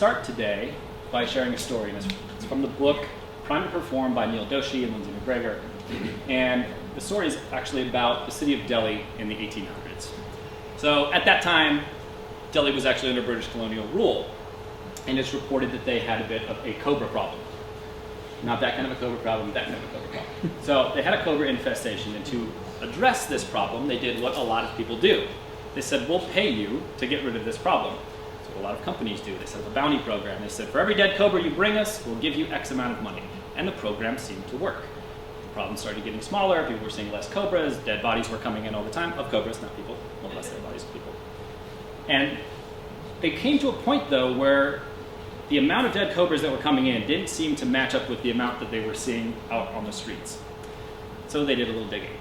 start today by sharing a story. And it's from the book Prime to Perform by Neel Doshi and Lindsay McGregor. And the story is actually about the city of Delhi in the 1800s. So at that time, Delhi was actually under British colonial rule. And it's reported that they had a bit of a cobra problem. Not that kind of a cobra problem, that kind of a cobra problem. So they had a cobra infestation, and to address this problem, they did what a lot of people do. They said, we'll pay you to get rid of this problem. That's what a lot of companies do. They set up a bounty program. They said, for every dead cobra you bring us, we'll give you X amount of money. And the program seemed to work. The problem started getting smaller, people were seeing less cobras, dead bodies were coming in all the time, of cobras, not people, no less dead bodies of people. And they came to a point, though, where the amount of dead cobras that were coming in didn't seem to match up with the amount that they were seeing out on the streets. So they did a little digging.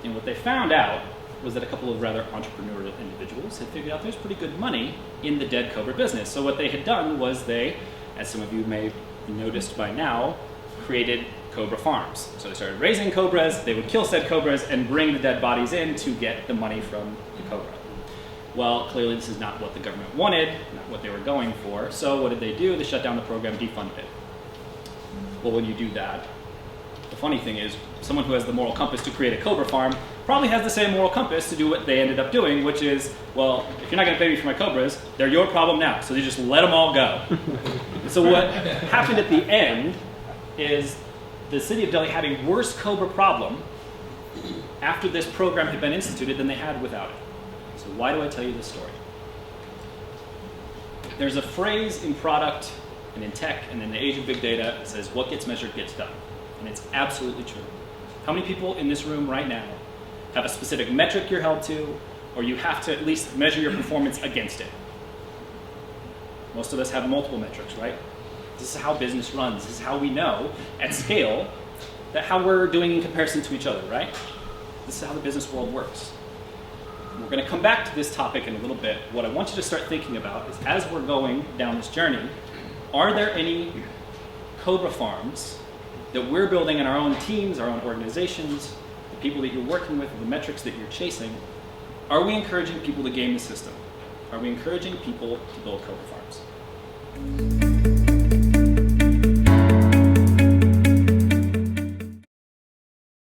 And what they found out was that a couple of rather entrepreneurial individuals had figured out there's pretty good money in the dead cobra business. So what they had done was they, as some of you may have noticed by now, created Cobra Farms. So they started raising cobras, they would kill said cobras and bring the dead bodies in to get the money from the cobra. Well, clearly this is not what the government wanted, not what they were going for. So what did they do? They shut down the program, defunded it. Well, when you do that, the funny thing is, someone who has the moral compass to create a cobra farm probably has the same moral compass to do what they ended up doing, which is, well, if you're not going to pay me for my cobras, they're your problem now. So they just let them all go. So what happened at the end is the city of Delhi had a worse cobra problem after this program had been instituted than they had without it. So why do I tell you this story? There's a phrase in product and in tech and in the age of big data that says, what gets measured gets done. And it's absolutely true. How many people in this room right now have a specific metric you're held to, or you have to at least measure your performance against it? Most of us have multiple metrics, right? This is how business runs. This is how we know at scale that how we're doing in comparison to each other, right? This is how the business world works. We're going to come back to this topic in a little bit. What I want you to start thinking about is, as we're going down this journey, are there any Cobra farms that we're building in our own teams, our own organizations, the people that you're working with, the metrics that you're chasing? Are we encouraging people to game the system? Are we encouraging people to build Cobra farms?